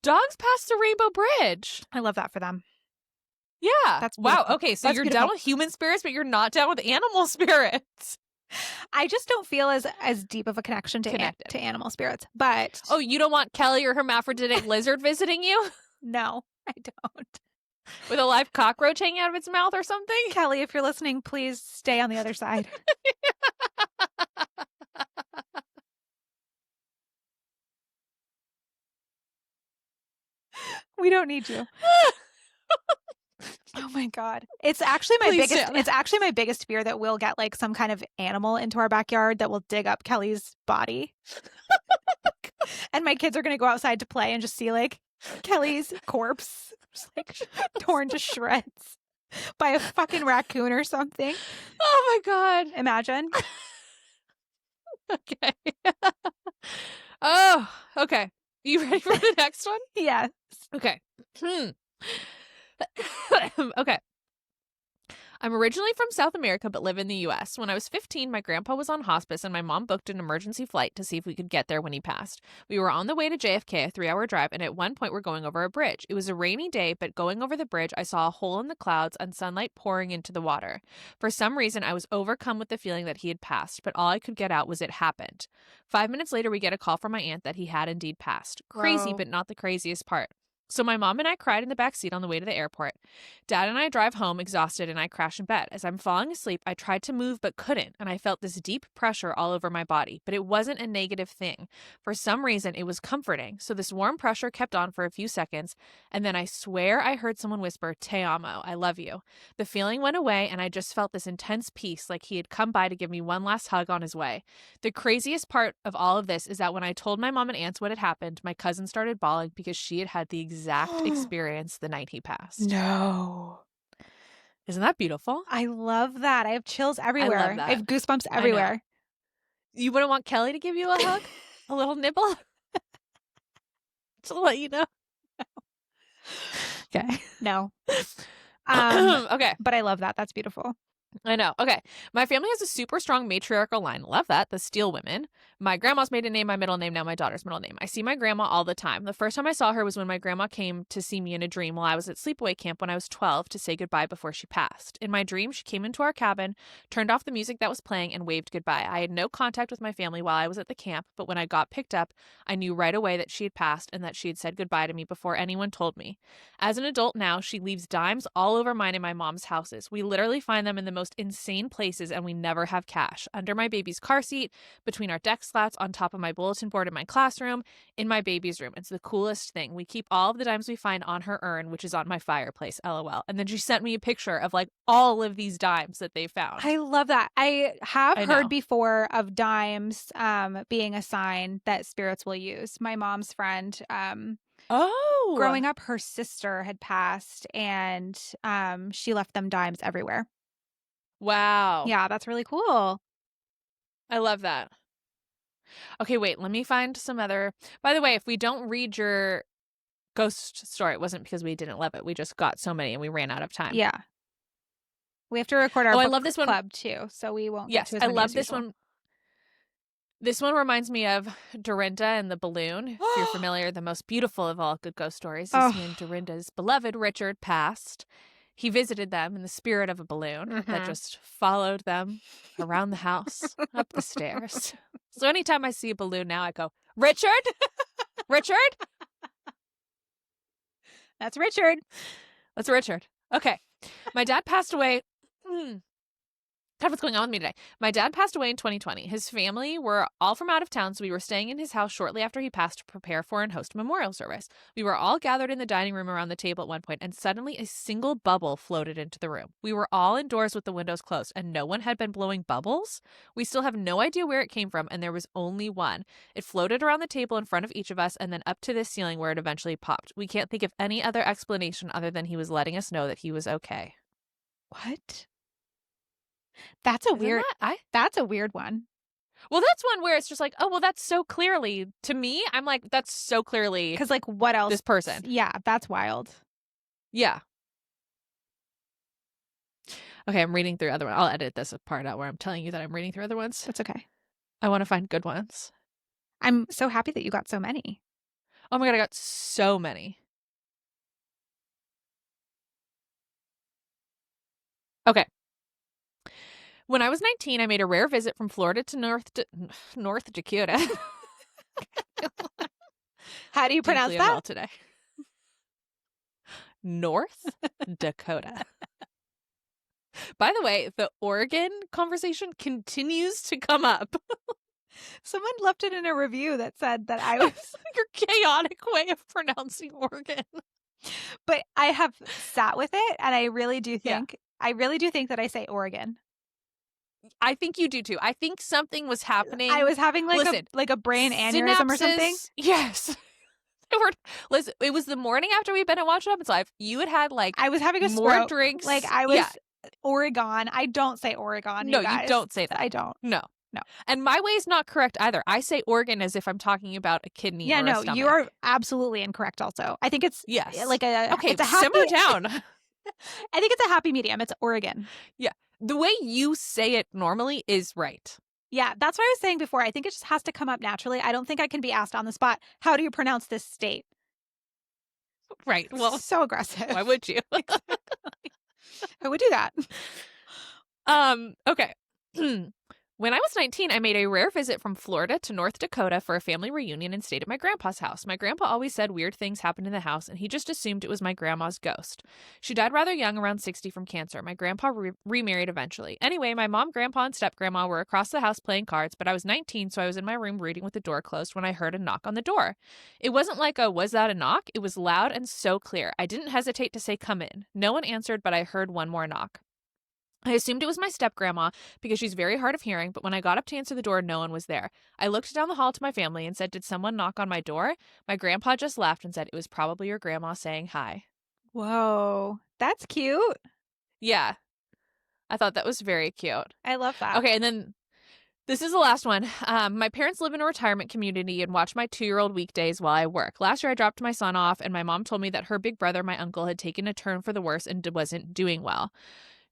Dogs pass the Rainbow Bridge. I love that for them. Yeah. That's wow. beautiful. Okay, so That's you're beautiful. down with human spirits, but you're not down with animal spirits. I just don't feel as deep of a connection to animal spirits. But oh, you don't want Kelly or hermaphroditic lizard visiting you? No, I don't. With a live cockroach hanging out of its mouth or something? Kelly, if you're listening, please stay on the other side. We don't need you. Oh my God. It's actually my biggest fear that we'll get like some kind of animal into our backyard that will dig up Kelly's body. And my kids are going to go outside to play and just see like Kelly's corpse just like torn to shreds by a fucking raccoon or something. Oh my God. Imagine. Okay. Oh, okay. You ready for the next one? Yes. Okay. Okay. I'm originally from South America but live in the U.S. When I was 15, my grandpa was on hospice and my mom booked an emergency flight to see if we could get there when he passed. We were on the way to JFK, a 3-hour drive, and at one point we're going over a bridge. It was a rainy day, but going over the bridge, I saw a hole in the clouds and sunlight pouring into the water. For some reason, I was overcome with the feeling that he had passed, but all I could get out was it happened. 5 minutes later, we get a call from my aunt that he had indeed passed. Crazy, Whoa. but not the craziest part. So my mom and I cried in the back seat on the way to the airport. Dad and I drive home exhausted and I crash in bed. As I'm falling asleep, I tried to move but couldn't, and I felt this deep pressure all over my body. But it wasn't a negative thing. For some reason, it was comforting. So this warm pressure kept on for a few seconds, and then I swear I heard someone whisper, "Te amo, I love you." The feeling went away, and I just felt this intense peace, like he had come by to give me one last hug on his way. The craziest part of all of this is that when I told my mom and aunts what had happened, my cousin started bawling because she had had the exact experience the night he passed. No. Isn't that beautiful? I love that. I have chills everywhere. I love that. I have goosebumps everywhere. You wouldn't want Kelly to give you a hug? A little nibble? To let you know. Okay. No. Okay. But I love that. That's beautiful. I know. Okay. My family has a super strong matriarchal line. Love that. The Steele women. My grandma's maiden name, my middle name, now my daughter's middle name. I see my grandma all the time. The first time I saw her was when my grandma came to see me in a dream while I was at sleepaway camp when I was 12 to say goodbye before she passed. In my dream, she came into our cabin, turned off the music that was playing, and waved goodbye. I had no contact with my family while I was at the camp, but when I got picked up, I knew right away that she had passed and that she had said goodbye to me before anyone told me. As an adult now, she leaves dimes all over mine and my mom's houses. We literally find them in the most insane places, and we never have cash. Under my baby's car seat, between our desk slats, on top of my bulletin board in my classroom, in my baby's room. It's the coolest thing. We keep all of the dimes we find on her urn, which is on my fireplace, LOL. And then she sent me a picture of like all of these dimes that they found. I love that. I have heard before of dimes being a sign that spirits will use. My mom's friend, growing up, her sister had passed and she left them dimes everywhere. Wow. Yeah, that's really cool. I love that. Okay, wait, let me find some other. By the way, if we don't read your ghost story, it wasn't because we didn't love it. We just got so many and we ran out of time. Yeah. We have to record our book I love this club one too, so we won't. Yes, get to as I many love as this usual. one. This one reminds me of Dorinda and the balloon. If you're familiar, the most beautiful of all good ghost stories is when Dorinda's beloved Richard passed. He visited them in the spirit of a balloon that just followed them around the house, up the stairs. So anytime I see a balloon now, I go, Richard? Richard? That's Richard. That's Richard. Okay. My dad passed away. God, what's going on with me today? My dad passed away in 2020. His family were all from out of town, so we were staying in his house shortly after he passed to prepare for and host a memorial service. We were all gathered in the dining room around the table at one point, and suddenly a single bubble floated into the room. We were all indoors with the windows closed, and no one had been blowing bubbles. We still have no idea where it came from, and there was only one. It floated around the table in front of each of us and then up to the ceiling where it eventually popped. We can't think of any other explanation other than he was letting us know that he was okay. What? That's a weird. That's a weird one. Well, that's one where it's just like, oh, well, that's so clearly to me. I'm like, that's so clearly because, like, what else? This person. Yeah, that's wild. Yeah. Okay, I'm reading through other ones. I'll edit this part out where I'm telling you that I'm reading through other ones. That's okay. I want to find good ones. I'm so happy that you got so many. Oh my God, I got so many. Okay. When I was 19, I made a rare visit from Florida to North Dakota. How do you pronounce that? Well today. North Dakota. By the way, the Oregon conversation continues to come up. Someone left it in a review that said that I was your chaotic way of pronouncing Oregon. But I have sat with it, and I really do think that I say Oregon. I think you do too. I think something was happening. I was having like a brain aneurysm or something. Yes. Listen, it was the morning after we'd been at Watch What Happens Live. You had like I was having more stroke. drinks. Like I was Oregon. I don't say Oregon. No, you guys. You don't say that. I don't. No. And my way is not correct either. I say organ as if I'm talking about a kidney. Yeah, or no, a stomach. you are absolutely incorrect. Also, I think it's yes, like a okay. It's a simmer down. I think it's a happy medium. It's Oregon. Yeah. The way you say it normally is right. Yeah, that's what I was saying before. I think it just has to come up naturally. I don't think I can be asked on the spot, how do you pronounce this state? Right. Well, so aggressive. Why would you? Exactly. I would do that. Okay. When I was 19, I made a rare visit from Florida to North Dakota for a family reunion and stayed at my grandpa's house. My grandpa always said weird things happened in the house, and he just assumed it was my grandma's ghost. She died rather young, around 60 from cancer. My grandpa remarried eventually. Anyway, my mom, grandpa, and step-grandma were across the house playing cards, but I was 19, so I was in my room reading with the door closed when I heard a knock on the door. It wasn't like a, was that a knock? It was loud and so clear. I didn't hesitate to say, come in. No one answered, but I heard one more knock. I assumed it was my step-grandma because she's very hard of hearing, but when I got up to answer the door, no one was there. I looked down the hall to my family and said, did someone knock on my door? My grandpa just laughed and said, it was probably your grandma saying hi. Whoa, that's cute. Yeah, I thought that was very cute. I love that. Okay, and then this is the last one. My parents live in a retirement community and watch my 2-year-old weekdays while I work. Last year, I dropped my son off, and my mom told me that her big brother, my uncle, had taken a turn for the worse and wasn't doing well.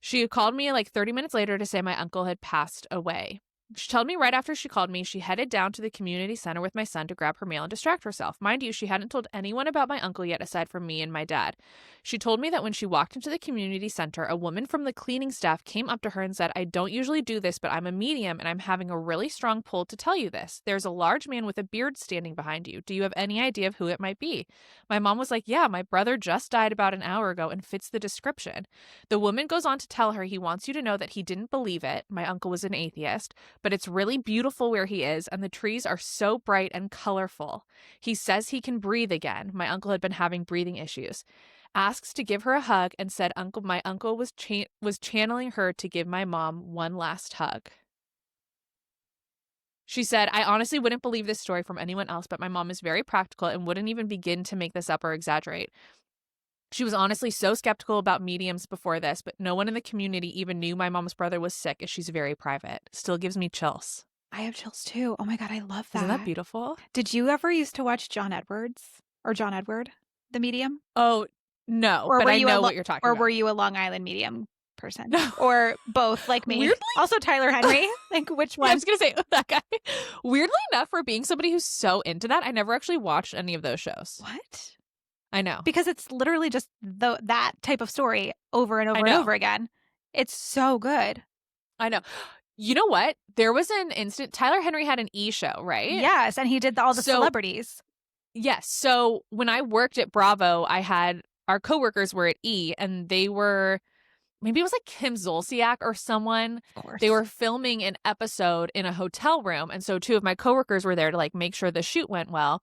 She called me like 30 minutes later to say my uncle had passed away. She told me right after she called me, she headed down to the community center with my son to grab her mail and distract herself. Mind you, she hadn't told anyone about my uncle yet aside from me and my dad. She told me that when she walked into the community center, a woman from the cleaning staff came up to her and said, I don't usually do this, but I'm a medium and I'm having a really strong pull to tell you this. There's a large man with a beard standing behind you. Do you have any idea of who it might be? My mom was like, yeah, my brother just died about an hour ago and fits the description. The woman goes on to tell her he wants you to know that he didn't believe it. My uncle was an atheist, but it's really beautiful where he is, and the trees are so bright and colorful. He says he can breathe again. My uncle had been having breathing issues. Asks to give her a hug and said my uncle was channeling her to give my mom one last hug. She said, I honestly wouldn't believe this story from anyone else, but my mom is very practical and wouldn't even begin to make this up or exaggerate. She was honestly so skeptical about mediums before this, but no one in the community even knew my mom's brother was sick, as she's very private. Still gives me chills. I have chills too. Oh my God, I love that. Isn't that beautiful? Did you ever used to watch John Edward, the medium? Oh, no, but I know what you're talking about. Or were you a Long Island medium person? No. Or both, like me? Weirdly? Also Tyler Henry? Like, which one? Yeah, I was going to say, that guy. Weirdly enough, for being somebody who's so into that, I never actually watched any of those shows. What? I know. Because it's literally just that type of story over and over and over again. It's so good. I know. You know what? There was an instant. Tyler Henry had an E! Show, right? Yes, and he did all the celebrities. Yes. So when I worked at Bravo, I had our coworkers were at E! And they were, maybe it was like Kim Zolciak or someone. Of course. They were filming an episode in a hotel room. And so 2 of my coworkers were there to like make sure the shoot went well.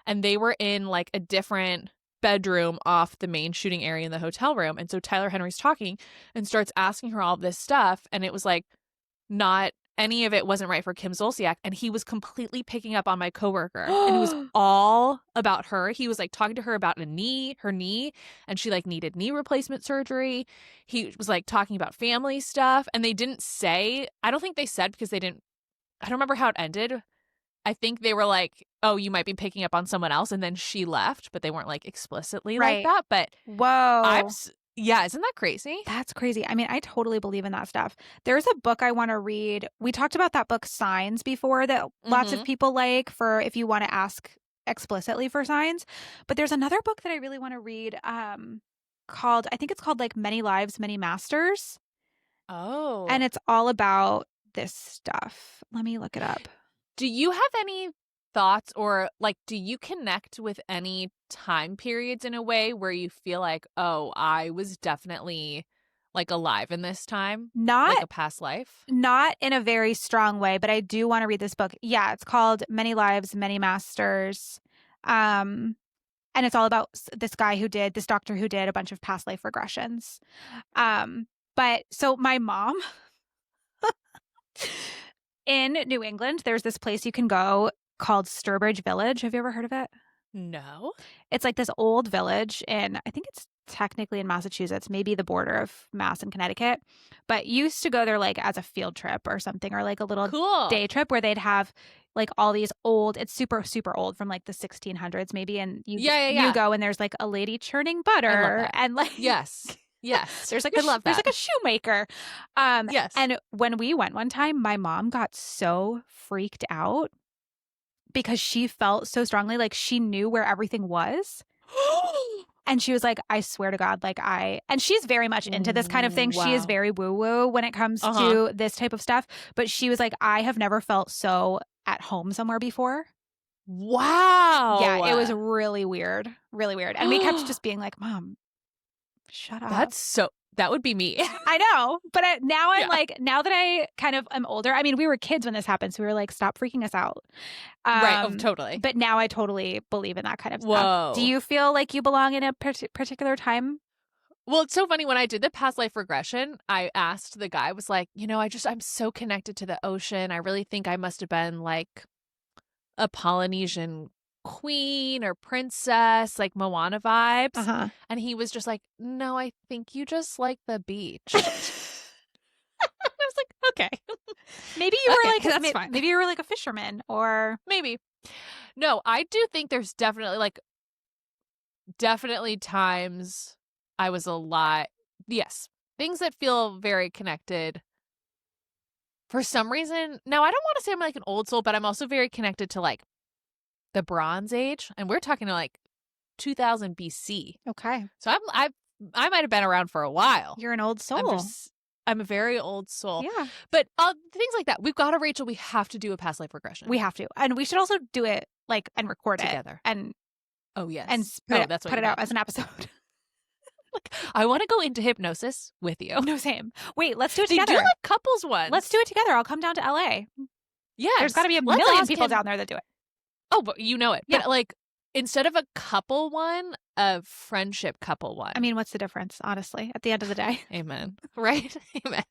And they were in like a different bedroom off the main shooting area in the hotel room. And so Tyler Henry's talking and starts asking her all this stuff. And it was like, not any of it wasn't right for Kim Zolciak. And he was completely picking up on my coworker. And it was all about her. He was like talking to her about her knee, and she like needed knee replacement surgery. He was like talking about family stuff. And they didn't say, I don't think they said because I don't remember how it ended. I think they were like, oh, you might be picking up on someone else. And then she left, but they weren't like explicitly like that. But whoa. Yeah, isn't that crazy? That's crazy. I mean, I totally believe in that stuff. There's a book I want to read. We talked about that book, Signs, before that lots of people like for if you want to ask explicitly for signs. But there's another book that I really want to read called, I think it's called like Many Lives, Many Masters. Oh. And it's all about this stuff. Let me look it up. Do you have any thoughts or like, do you connect with any time periods in a way where you feel like, oh, I was definitely like alive in this time? Not like a past life? Not in a very strong way, but I do want to read this book. Yeah, it's called Many Lives, Many Masters. And it's all about this doctor who did a bunch of past life regressions. But so my mom in New England, there's this place you can go called Sturbridge Village. Have you ever heard of it? No. It's like this old village I think it's technically in Massachusetts, maybe the border of Mass and Connecticut. But you used to go there like as a field trip or something, or like a little day trip where they'd have like all these old, it's super, super old from like the 1600s maybe. And you go and there's like a lady churning butter and like, yes. Yes. There's like I love that. There's like a shoemaker. Yes. And when we went one time, my mom got so freaked out because she felt so strongly like she knew where everything was. And she was like, I swear to God, and she's very much into this kind of thing. She is Wow. very woo-woo when it comes to this type of stuff. But she was like, I have never felt so at home somewhere before. Wow. Yeah, it was really weird. Really weird. And we kept just being like, Mom, shut up. That would be me. I know. But now I'm like, now that I kind of am older, I mean, we were kids when this happened. So we were like, stop freaking us out. Right. Oh, totally. But now I totally believe in that kind of Whoa. stuff. Do you feel like you belong in a particular time? Well, it's so funny. When I did the past life regression, I asked the guy, I was like, I'm so connected to the ocean. I really think I must have been like a Polynesian queen or princess, like Moana vibes. And he was just like, no, I think you just like the beach. I was like, okay. Maybe you were like, that's fine. Maybe you were like a fisherman or. Maybe. No, I do think there's definitely times I was a lot. Yes. Things that feel very connected. For some reason, now I don't want to say I'm like an old soul, but I'm also very connected to like the Bronze Age, and we're talking to like 2000 BC. Okay. So I might have been around for a while. You're an old soul. I'm a very old soul. Yeah. But things like that. We've got to, Rachel, we have to do a past life regression. We have to. And we should also do it and record together. And yes. And that's what put it out as an episode. I want to go into hypnosis with you. No, same. Wait, let's do it together. They do like couples ones. Let's do it together. I'll come down to LA. Yeah. There's got to be a million people down there that do it. Oh, but you know it. Yeah. But instead of a couple one, a friendship couple one. I mean, what's the difference, honestly, at the end of the day? Amen. Right? Amen.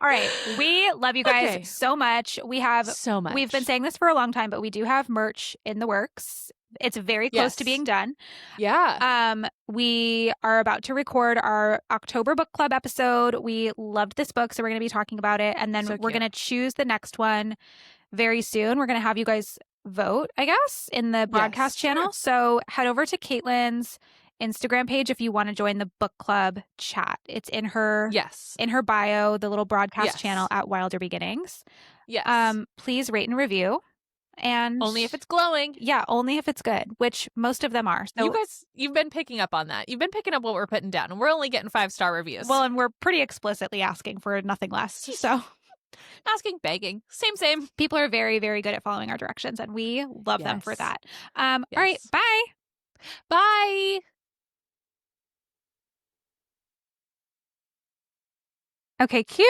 All right. We love you guys so much. We have so much. We've been saying this for a long time, but we do have merch in the works. It's very close to being done. Yeah. We are about to record our October book club episode. We loved this book, so we're going to be talking about it. And then we're going to choose the next one very soon. We're going to have you guys vote, I guess, in the broadcast channel. Sure. So head over to Caitlin's Instagram page if you want to join the book club chat. It's in her bio, the little broadcast channel at Wilder Beginnings. Yes. Please rate and review. And only if it's glowing. Yeah, only if it's good, which most of them are. So you guys, you've been picking up on that. You've been picking up what we're putting down, and we're only getting 5-star reviews. Well, and we're pretty explicitly asking for nothing less. So asking, begging, same. People are very, very good at following our directions, and we love them for that. All right, bye. Bye. Okay, cute.